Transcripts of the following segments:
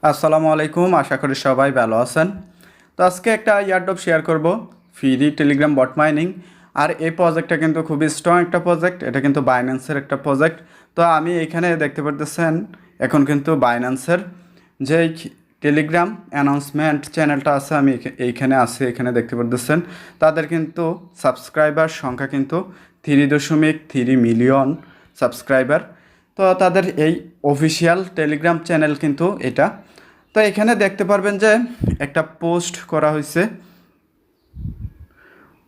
আসসালামু আলাইকুম, আশা করি সবাই ভালো আছেন। তো আজকে একটা ইয়ারড্রপ শেয়ার করব, ফ্রি টেলিগ্রাম বট মাইনিং। আর এই প্রজেক্টটা কিন্তু খুবই স্ট্রং একটা প্রজেক্ট, এটা কিন্তু বাইন্যান্সের একটা প্রজেক্ট। তো আমি এখানে দেখতে পারতেছেন এখন কিন্তু বাইন্যান্সের যে টেলিগ্রাম অ্যানাউন্সমেন্ট চ্যানেলটা আছে, আমি এইখানে আছি, এখানে দেখতে পারতেছেন তাদের কিন্তু সাবস্ক্রাইবার সংখ্যা কিন্তু 3.3 মিলিয়ন সাবস্ক্রাইবার। তো তাদের এই অফিসিয়াল টেলিগ্রাম চ্যানেল কিন্তু এটা। তো এখানে দেখতে পারবেন যে একটা পোস্ট করা হয়েছে,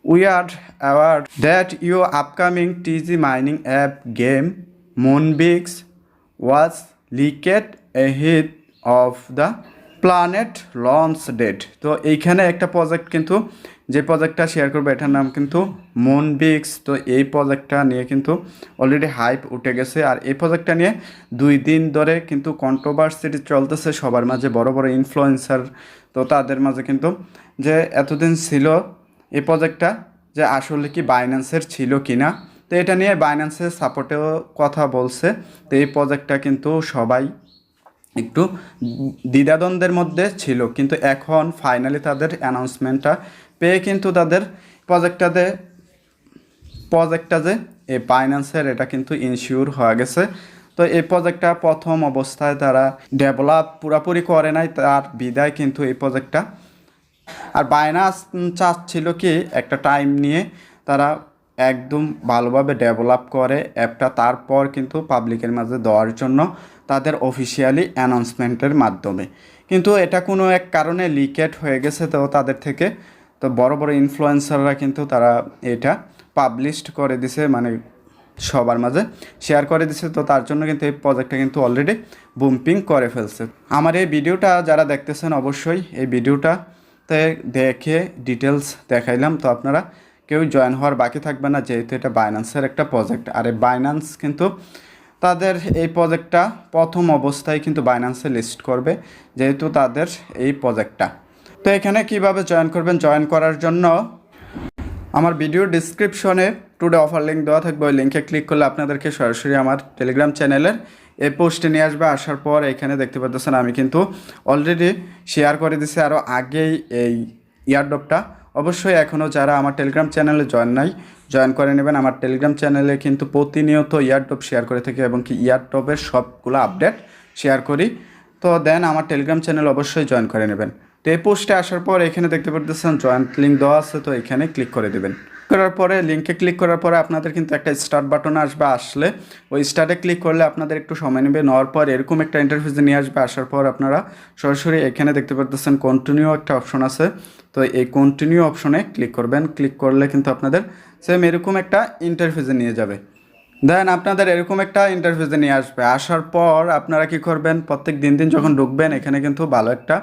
we are aware that your upcoming TG mining app game Moonbix was leaked ahead of the planned launch date. তো এইখানে একটা প্রজেক্ট কিন্তু, যে প্রজেক্টটা শেয়ার করবো এটার নাম কিন্তু মুনবিক্স। তো এই প্রজেক্টটা নিয়ে কিন্তু অলরেডি হাইপ উঠে গেছে, আর এই প্রজেক্টটা নিয়ে 2 দিন ধরে কিন্তু কন্ট্রোভার্সিটি চলতেছে সবার মাঝে, বড় বড় ইনফ্লুয়েন্সার। তো তাদের মাঝে কিন্তু যে এতদিন ছিল এই প্রজেক্টটা, যে আসলে কি বাইন্যান্সের ছিল কি না। তো এটা নিয়ে বাইন্যান্সের সাপোর্টেও কথা বলছে। তো এই প্রজেক্টটা কিন্তু সবাই একটু দ্বিধাদ্বন্দ্বের মধ্যে ছিল, কিন্তু এখন ফাইনালি তাদের অ্যানাউন্সমেন্টটা পেয়ে কিন্তু তাদের প্রজেক্টটা যে এই বাইন্যান্সের, এটা কিন্তু ইনশিওর হয়ে গেছে। তো এই প্রজেক্টটা প্রথম অবস্থায় তারা ডেভেলপ পুরোপুরি করে নাই, তার বিদায় কিন্তু এই প্রজেক্টটা। আর বাইনান্স চাচ্ছিল কি একটা টাইম নিয়ে তারা একদম ভালোভাবে ডেভেলপ করে অ্যাপটা, তারপর কিন্তু পাবলিকের মাঝে দেওয়ার জন্য তাদের অফিসিয়ালি অ্যানাউন্সমেন্টের মাধ্যমে। কিন্তু এটা কোনো এক কারণে লিকেট হয়ে গেছে তো তাদের থেকে। তো বড় বড় ইনফ্লুয়েন্সাররা কিন্তু তারা এটা পাবলিশড করে দিছে, মানে সবার মাঝে শেয়ার করে দিছে। তো তার জন্য কিন্তু এই প্রজেক্টটা কিন্তু অলরেডি বুম্পিং করে ফেলছে। আমার এই ভিডিওটা যারা দেখতেছেন অবশ্যই এই ভিডিওটাতে দেখে ডিটেলস দেখাইলাম, তো আপনারা কেউ জয়েন হওয়ার বাকি থাকবে না, যেহেতু এটা বাইন্যান্সের একটা প্রজেক্ট। আর এই বাইন্যান্স কিন্তু তাদের এই প্রজেক্টটা প্রথম অবস্থায় কিন্তু বাইন্যান্সে লিস্ট করবে, যেহেতু তাদের এই প্রজেক্টটা। তো এখানে কিভাবে জয়েন করবেন, জয়েন করার জন্য আমার ভিডিও ডিসক্রিপশনে টুডে অফার লিঙ্ক দেওয়া থাকবে, ওই লিঙ্কে ক্লিক করলে আপনাদেরকে সরাসরি আমার টেলিগ্রাম চ্যানেলের এই পোস্টে নিয়ে আসবে। আসার পর এখানে দেখতে পাচ্ছেন আমি কিন্তু অলরেডি শেয়ার করে দিছি আরও আগেই এই ইয়ারড্রপটা। অবশ্যই এখনও যারা আমার টেলিগ্রাম চ্যানেলে জয়েন করে নেবেন। আমার টেলিগ্রাম চ্যানেলে কিন্তু প্রতিনিয়ত ইয়ারড্রপ শেয়ার করে থাকি, এবং কি ইয়ারড্রপের সবগুলো আপডেট শেয়ার করি। তো দেন আমার টেলিগ্রাম চ্যানেল অবশ্যই জয়েন করে নেবেন। তো এই পোস্টে আসার পর এখানে দেখতে পাচ্ছেন জয়েন্ট লিঙ্ক দেওয়া আছে, তো এখানে ক্লিক করে দেবেন। করার পরে লিঙ্কে ক্লিক করার পরে আপনাদের কিন্তু একটা স্টার্ট বাটন আসবে, আসলে ওই স্টার্টে ক্লিক করলে আপনাদের একটু সময় নেবে। নেওয়ার পর এরকম একটা ইন্টারফেসে নিয়ে আসবে। আসার পর আপনারা সরাসরি এখানে দেখতে পাচ্ছেন কন্টিনিউ একটা অপশন আছে, তো এই কন্টিনিউ অপশনে ক্লিক করবেন। ক্লিক করলে কিন্তু আপনাদের সেম এরকম একটা ইন্টারফেসে নিয়ে যাবে। দেন আপনাদের এরকম একটা ইন্টারফেসে নিয়ে আসবে। আসার পর আপনারা কি করবেন, প্রত্যেক দিন যখন ঢুকবেন এখানে কিন্তু ভালো একটা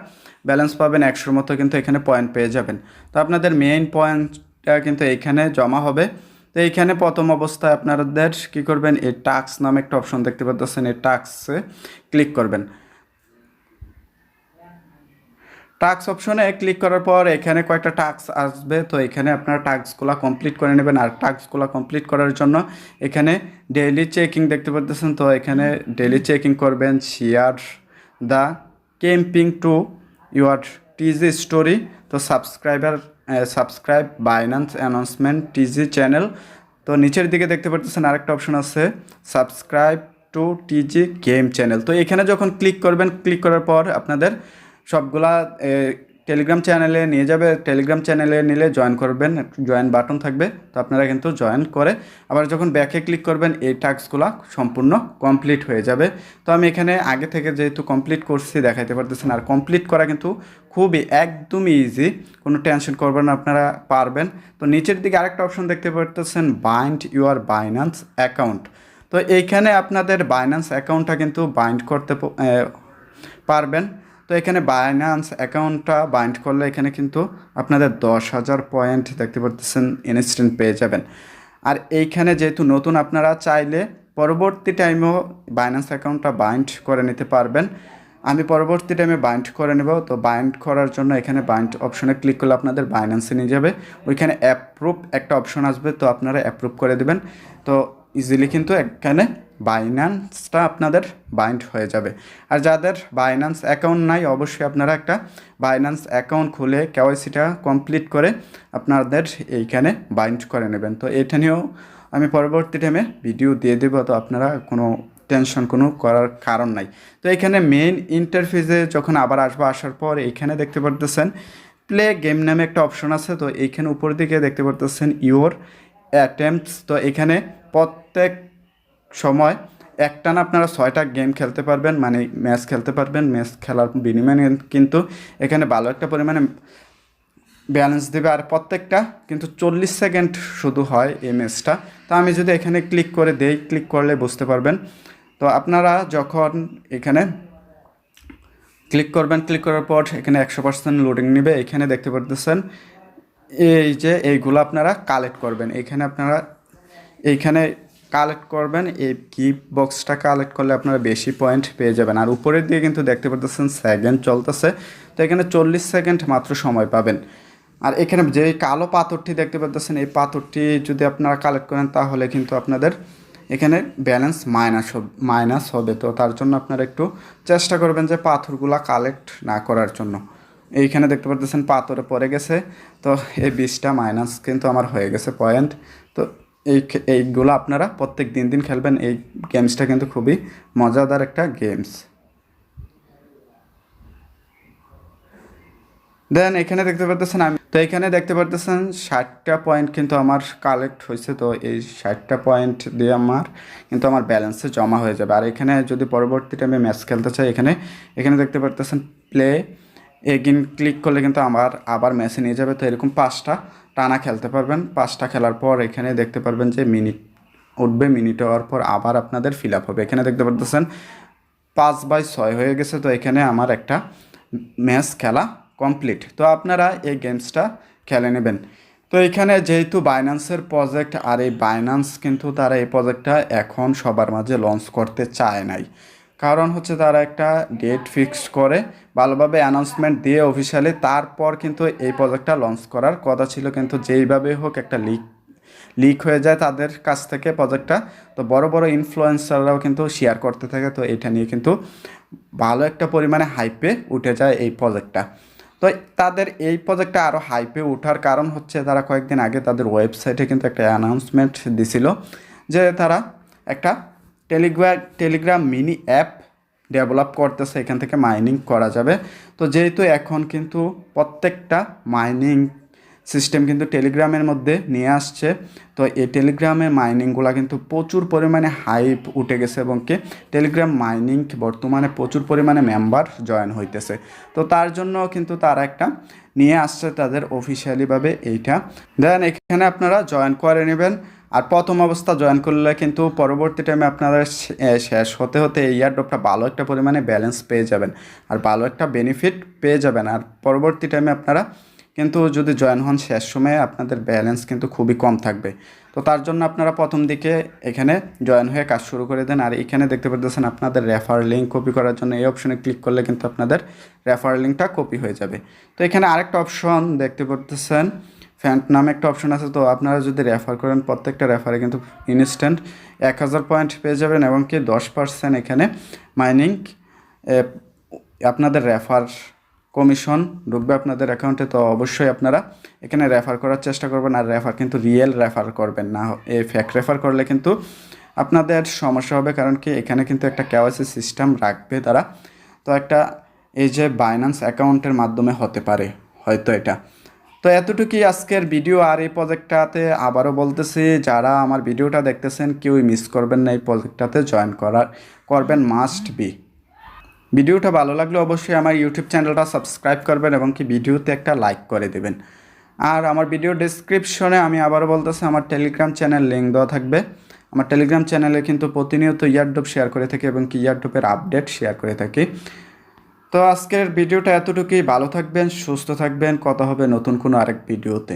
ব্যালেন্স পাবেন, 100 মতো কিন্তু এখানে পয়েন্ট পেয়ে যাবেন। তো আপনাদের মেইন পয়েন্টটা কিন্তু এইখানে জমা হবে। তো এইখানে প্রথম অবস্থায় আপনাদের কি করবেন, এই টাস্ক নামে একটা অপশন দেখতে পাচ্ছেন, এই টাস্কে ক্লিক করবেন। টাস্ক অপশনে ক্লিক করার পর এখানে কয়েকটা টাস্ক আসবে, তো এখানে আপনারা টাস্কগুলো কমপ্লিট করে নেবেন। আর টাস্কগুলো কমপ্লিট করার জন্য এখানে ডেইলি চেকিং দেখতে পাচ্ছেন, তো এখানে ডেইলি চেকিং করবেন। Share the campaign to your TG story. তো subscribe Binance announcement TG channel. তো নিচের দিকে দেখতে পাচ্ছেন আরেকটা অপশন আছে, subscribe to TG game channel. তো এখানে যখন ক্লিক করবেন, ক্লিক করার পর আপনাদের সবগুলা টেলিগ্রাম চ্যানেলে নিয়ে যাবে। টেলিগ্রাম চ্যানেলে নিলে জয়েন করবেন, জয়েন বাটন থাকবে, তো আপনারা কিন্তু জয়েন করে আবার যখন ব্যাকে ক্লিক করবেন এই টাস্কগুলো সম্পূর্ণ কমপ্লিট হয়ে যাবে। তো আমি এখানে আগে থেকে যেহেতু কমপ্লিট করছি দেখাইতে পারতেছেন। আর কমপ্লিট করা কিন্তু খুবই একদমই ইজি, কোনো টেনশন করবেন না, আপনারা পারবেন। তো নিচের দিকে আরেকটা অপশন দেখতে পারতেছেন, বাইন্ড ইউর বাইন্যান্স অ্যাকাউন্ট। তো এইখানে আপনাদের বাইন্যান্স অ্যাকাউন্টটা কিন্তু বাইন্ড করতে পারবেন। তো এখানে বাইন্যান্স অ্যাকাউন্টটা বাইন্ড করলে এখানে কিন্তু আপনাদের 10,000 পয়েন্ট দেখতে পাচ্ছেন ইনস্ট্যান্ট পেয়ে যাবেন। আর এইখানে যেহেতু নতুন, আপনারা চাইলে পরবর্তী টাইমেও বাইন্যান্স অ্যাকাউন্টটা বাইন্ড করে নিতে পারবেন। আমি পরবর্তী টাইমে বাইন্ড করে নেব। তো বাইন্ড করার জন্য এখানে বাইন্ড অপশনে ক্লিক করলে আপনাদের বাইন্যান্সে নিয়ে যাবে, ওইখানে অ্যাপ্রুভ একটা অপশন আসবে, তো আপনারা অ্যাপ্রুভ করে দেবেন। তো ইজিলি কিন্তু এখানে বাইন্যান্সটা আপনাদের বাইন্ড হয়ে যাবে। আর যাদের বাইন্যান্স অ্যাকাউন্ট নাই অবশ্যই আপনারা একটা বাইন্যান্স অ্যাকাউন্ট খুলে কেওয়াইসিটা কমপ্লিট করে আপনাদের এইখানে বাইন্ড করে নেবেন। তো এটা নিয়েও আমি পরবর্তী টাইমে ভিডিও দিয়ে দেবো, তো আপনারা কোনো টেনশন কোনো করার কারণ নাই। তো এখানে মেইন ইন্টারফেসে যখন আবার আসার পর এইখানে দেখতে পারতেছেন প্লে গেম নামে একটা অপশন আছে। তো এইখানে উপর দিকে দেখতে পারতেছেন ইউর অ্যাটেম্পটস। তো এখানে প্রত্যেক সময় একটানা আপনারা 6টা গেম খেলতে পারবেন, মানে ম্যাচ খেলতে পারবেন। ম্যাচ খেলার বিনিময়ে কিন্তু এখানে ভালো একটা পরিমাণে ব্যালেন্স দেবে। আর প্রত্যেকটা কিন্তু 40 সেকেন্ড শুধু হয় এই ম্যাচটা। তো আমি যদি এখানে ক্লিক করে দেই, ক্লিক করলে বুঝতে পারবেন। তো আপনারা যখন এখানে ক্লিক করবেন, ক্লিক করার পর এখানে 100% লোডিং নেবে। এখানে দেখতে পারতেছেন এই যে এইগুলো আপনারা কালেক্ট করবেন। এখানে আপনারা এইখানে কালেক্ট করবেন, এই গিফট বক্সটা কালেক্ট করলে আপনারা বেশি পয়েন্ট পেয়ে যাবেন। আর উপরের দিকে কিন্তু দেখতে পারতেছেন সেকেন্ড চলতেছে। তো এখানে 40 সেকেন্ড মাত্র সময় পাবেন। আর এখানে যে কালো পাথরটি দেখতে পাচ্ছেন এই পাথরটি যদি আপনারা কালেক্ট করেন তাহলে কিন্তু আপনাদের এখানে ব্যালেন্স মাইনাস হবে। তো তার জন্য আপনারা একটু চেষ্টা করবেন যে পাথরগুলা কালেক্ট না করার জন্য। এইখানে দেখতে পাচ্ছেন পাথরে পড়ে গেছে। তো এই 20টা মাইনাস কিন্তু আমার হয়ে গেছে পয়েন্ট। তো এইগুলো আপনারা প্রত্যেক দিন খেলবেন। এই গেমসটা কিন্তু খুবই মজাদার একটা গেমস। দেন এখানে দেখতে পারতেছেন তো এখানে দেখতে পারতেছেন 60টা পয়েন্ট কিন্তু আমার কালেক্ট হয়েছে। তো এই 60টা পয়েন্ট দিয়ে কিন্তু আমার ব্যালেন্সে জমা হয়ে যাবে। আর এখানে যদি পরবর্তী টাইমে ম্যাচ খেলতে চাই এখানে দেখতে পারতেছেন প্লে এগেইন ক্লিক করলে কিন্তু আমার আবার ম্যাচে নিয়ে যাবে। তো এরকম 5টা টানা খেলতে পারবেন। 5টা খেলার পর এখানে দেখতে পারবেন যে মিনিট উঠবে, মিনিট হওয়ার পর আবার আপনাদের ফিল আপ হবে। এখানে দেখতে পারতেছেন 5/6 হয়ে গেছে। তো এখানে আমার একটা ম্যাচ খেলা কমপ্লিট। তো আপনারা এই গেমসটা খেলে নেবেন। তো এখানে যেহেতু বাইন্যান্সের প্রজেক্ট, আর এই বাইন্যান্স কিন্তু তারা এই প্রজেক্টটা এখন সবার মাঝে লঞ্চ করতে চায় নাই। কারণ হচ্ছে তারা একটা ডেট ফিক্সড করে ভালোভাবে অ্যানাউন্সমেন্ট দিয়ে অফিসিয়ালি তারপর কিন্তু এই প্রজেক্টটা লঞ্চ করার কথা ছিল, কিন্তু যেইভাবে হোক একটা লিক হয়ে যায় তাদের কাছ থেকে প্রজেক্টটা। তো বড় বড় ইনফ্লুয়েন্সাররাও কিন্তু শেয়ার করতে থাকে। তো এটা নিয়ে কিন্তু ভালো একটা পরিমাণে হাইপে উঠে যায় এই প্রজেক্টটা। তো তাদের এই প্রজেক্টটা আরও হাইপে ওঠার কারণ হচ্ছে তারা কয়েকদিন আগে তাদের ওয়েবসাইটে কিন্তু একটা অ্যানাউন্সমেন্ট দিছিল যে তারা একটা টেলিগ্রাম মিনি অ্যাপ ডেভেলপ করতেছে, এখান থেকে মাইনিং করা যাবে। তো যেহেতু এখন কিন্তু প্রত্যেকটা মাইনিং সিস্টেম কিন্তু টেলিগ্রামের মধ্যে নিয়ে আসছে। তো এই টেলিগ্রামের মাইনিংগুলো কিন্তু প্রচুর পরিমাণে হাইপ উঠে গেছে এবং কি টেলিগ্রাম মাইনিং বর্তমানে প্রচুর পরিমাণে মেম্বার জয়েন হইতেছে। তো তার জন্য কিন্তু তারা একটা নিয়ে আসছে তাদের অফিসিয়ালিভাবে এইটা। দেন এখানে আপনারা জয়েন করে নেবেন। আর প্রথম অবস্থা জয়েন করলে কিন্তু পরবর্তী টাইমে আপনারা শেষ হতে এই ইয়ারড্রপটা ভালো একটা পরিমাণে ব্যালেন্স পেয়ে যাবেন আর ভালো একটা বেনিফিট পেয়ে যাবেন। আর পরবর্তী টাইমে আপনারা কিন্তু যদি জয়েন হন শেষ সময়ে আপনাদের ব্যালেন্স কিন্তু খুবই কম থাকবে। তো তার জন্য আপনারা প্রথম দিকে এখানে জয়েন হয়ে কাজ শুরু করে দেন। আর এখানে দেখতে পাচ্ছেন আপনাদের রেফার লিঙ্ক কপি করার জন্য এই অপশনে ক্লিক করলে কিন্তু আপনাদের রেফার লিঙ্কটা কপি হয়ে যাবে। তো এখানে আরেকটা অপশন দেখতে পাচ্ছেন ফ্যান্ট নামে একটা অপশন আছে। তো আপনারা যদি রেফার করেন প্রত্যেকটা রেফারে কিন্তু ইনস্ট্যান্ট 1000 পয়েন্ট পেয়ে যাবেন এবং কি 10% এখানে মাইনিং আপনাদের রেফার কমিশন ঢুকবে আপনাদের অ্যাকাউন্টে। তো অবশ্যই আপনারা এখানে রেফার করার চেষ্টা করবেন। আর রেফার কিন্তু রিয়েল রেফার করবেন না, এই ফেক রেফার করলে কিন্তু আপনাদের সমস্যা হবে। কারণ কি এখানে কিন্তু একটা কেওয়াইসি সিস্টেম রাখবে তারা। তো একটা এই যে বাইন্যান্স অ্যাকাউন্টের মাধ্যমে হতে পারে হয়তো এটা। তো এতটুকুই আজকের ভিডিও। আর এই প্রজেক্টটাতে আবারও বলতেছি যারা আমার ভিডিওটা দেখতেছেন কেউই মিস করবেন না, এই প্রজেক্টটাতে জয়েন করবেন মাস্ট বি। ভিডিওটা ভালো লাগলে অবশ্যই আমার ইউটিউব চ্যানেলটা সাবস্ক্রাইব করবেন এবং কি ভিডিওতে একটা লাইক করে দেবেন। আর আমার ভিডিও ডেসক্রিপশনে আমি আবারও বলতেছি আমার টেলিগ্রাম চ্যানেল লিঙ্ক দেওয়া থাকবে। আমার টেলিগ্রাম চ্যানেলে কিন্তু প্রতিনিয়ত ইয়ারড্রপ শেয়ার করে থাকি এবং কি ইয়ারড্রপের আপডেট শেয়ার করে থাকি। তো আজকের ভিডিওটা এতটুকুই। ভালো থাকবেন, সুস্থ থাকবেন, কথা হবে নতুন কোনো আরেক ভিডিওতে।